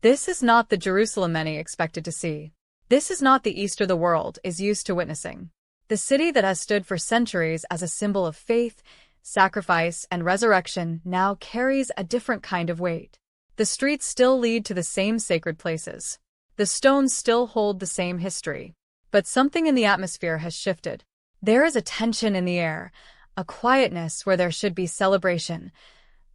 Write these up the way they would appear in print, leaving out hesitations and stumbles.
This is not the Jerusalem many expected to see. This is not the Easter the world is used to witnessing. The city that has stood for centuries as a symbol of faith, sacrifice, and resurrection now carries a different kind of weight. The streets still lead to the same sacred places. The stones still hold the same history. But something in the atmosphere has shifted. There is a tension in the air, a quietness where there should be celebration,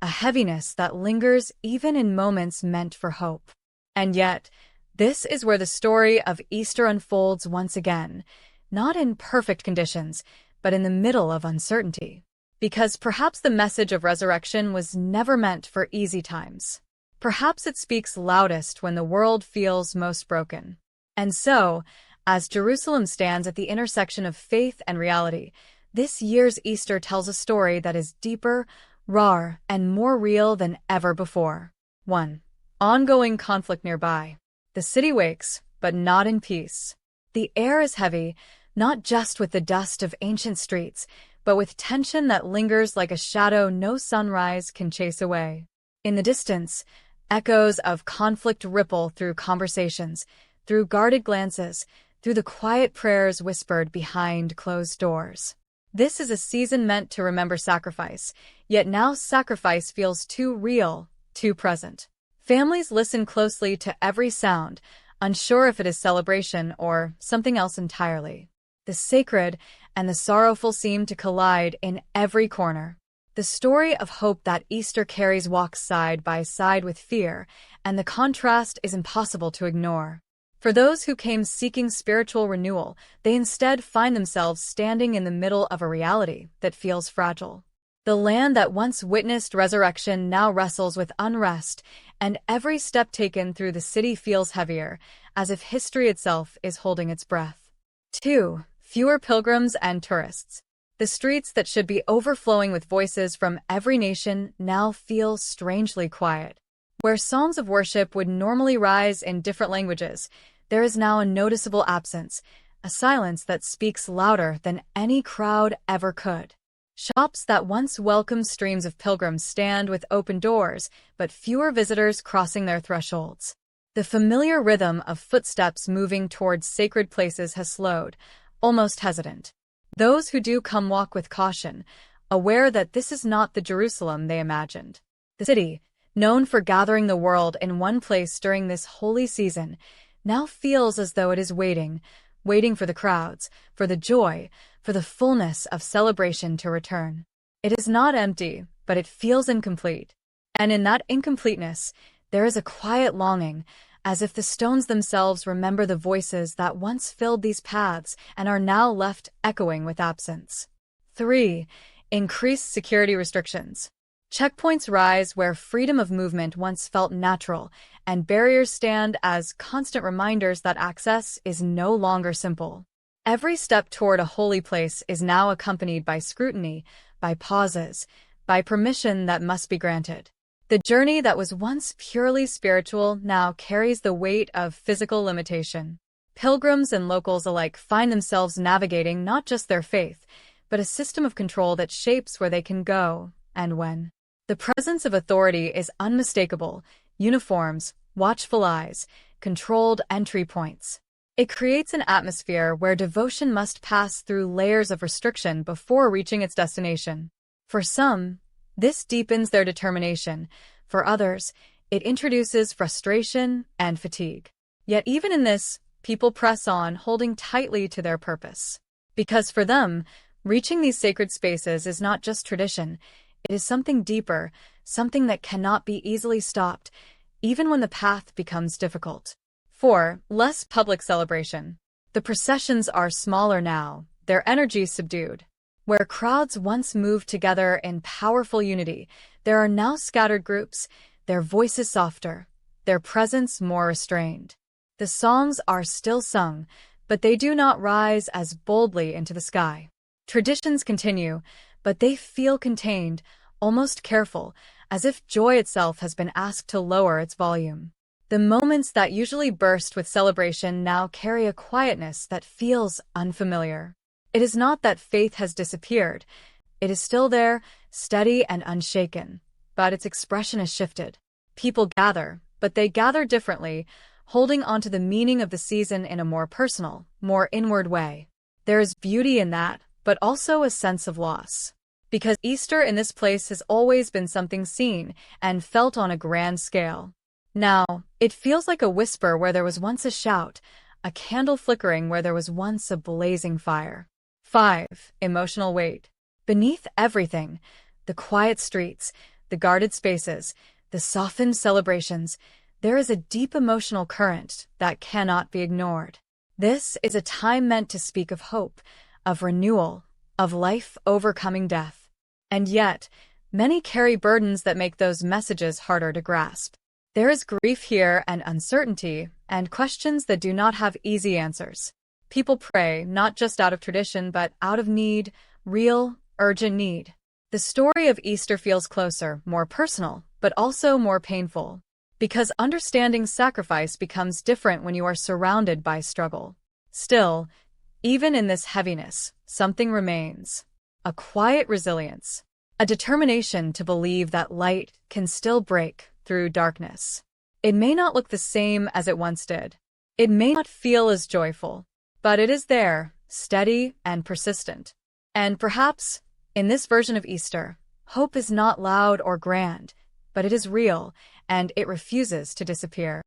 a heaviness that lingers even in moments meant for hope. And yet, this is where the story of Easter unfolds once again, not in perfect conditions, but in the middle of uncertainty. Because perhaps the message of resurrection was never meant for easy times. Perhaps it speaks loudest when the world feels most broken. And so, as Jerusalem stands at the intersection of faith and reality, this year's Easter tells a story that is deeper, rawer, and more real than ever before. 1. Ongoing conflict nearby. The city wakes, but not in peace. The air is heavy, not just with the dust of ancient streets, but with tension that lingers like a shadow no sunrise can chase away. In the distance, echoes of conflict ripple through conversations, through guarded glances, through the quiet prayers whispered behind closed doors. This is a season meant to remember sacrifice, yet now sacrifice feels too real, too present. Families listen closely to every sound, unsure if it is celebration or something else entirely. The sacred and the sorrowful seem to collide in every corner. The story of hope that Easter carries walks side by side with fear, and the contrast is impossible to ignore. For those who came seeking spiritual renewal, they instead find themselves standing in the middle of a reality that feels fragile. The land that once witnessed resurrection now wrestles with unrest, and every step taken through the city feels heavier, as if history itself is holding its breath. 2. Fewer pilgrims and tourists. The streets that should be overflowing with voices from every nation now feel strangely quiet. Where songs of worship would normally rise in different languages, there is now a noticeable absence, a silence that speaks louder than any crowd ever could. Shops that once welcomed streams of pilgrims stand with open doors, but fewer visitors crossing their thresholds. The familiar rhythm of footsteps moving towards sacred places has slowed, almost hesitant. Those who do come walk with caution, aware that this is not the Jerusalem they imagined. The city, known for gathering the world in one place during this holy season, now feels as though it is waiting for the crowds, for the joy, for the fullness of celebration to return. It is not empty, but it feels incomplete. And in that incompleteness, there is a quiet longing, as if the stones themselves remember the voices that once filled these paths and are now left echoing with absence. 3. Increased security restrictions. Checkpoints rise where freedom of movement once felt natural, and barriers stand as constant reminders that access is no longer simple. Every step toward a holy place is now accompanied by scrutiny, by pauses, by permission that must be granted. The journey that was once purely spiritual now carries the weight of physical limitation. Pilgrims and locals alike find themselves navigating not just their faith, but a system of control that shapes where they can go and when. The presence of authority is unmistakable: uniforms, watchful eyes, controlled entry points. It creates an atmosphere where devotion must pass through layers of restriction before reaching its destination. For some, this deepens their determination. For others, it introduces frustration and fatigue. Yet even in this, people press on, holding tightly to their purpose. Because for them, reaching these sacred spaces is not just tradition. It is something deeper, something that cannot be easily stopped, even when the path becomes difficult. 4. Less public celebration. The processions are smaller now, their energy subdued. Where crowds once moved together in powerful unity, there are now scattered groups, their voices softer, their presence more restrained. The songs are still sung, but they do not rise as boldly into the sky. Traditions continue, but they feel contained, almost careful, as if joy itself has been asked to lower its volume. The moments that usually burst with celebration now carry a quietness that feels unfamiliar. It is not that faith has disappeared. It is still there, steady and unshaken, but its expression has shifted. People gather, but they gather differently, holding onto the meaning of the season in a more personal, more inward way. There is beauty in that, but also a sense of loss. Because Easter in this place has always been something seen and felt on a grand scale. Now, it feels like a whisper where there was once a shout, a candle flickering where there was once a blazing fire. 5. Emotional weight. Beneath everything, the quiet streets, the guarded spaces, the softened celebrations, there is a deep emotional current that cannot be ignored. This is a time meant to speak of hope, of renewal, of life overcoming death. And yet, many carry burdens that make those messages harder to grasp. There is grief here and uncertainty, and questions that do not have easy answers. People pray not just out of tradition but out of need, real, urgent need. The story of Easter feels closer, more personal, but also more painful. Because understanding sacrifice becomes different when you are surrounded by struggle. Still, even in this heaviness, something remains. A quiet resilience. A determination to believe that light can still break through darkness. It may not look the same as it once did. It may not feel as joyful, but it is there, steady and persistent. And perhaps, in this version of Easter, hope is not loud or grand, but it is real, and it refuses to disappear.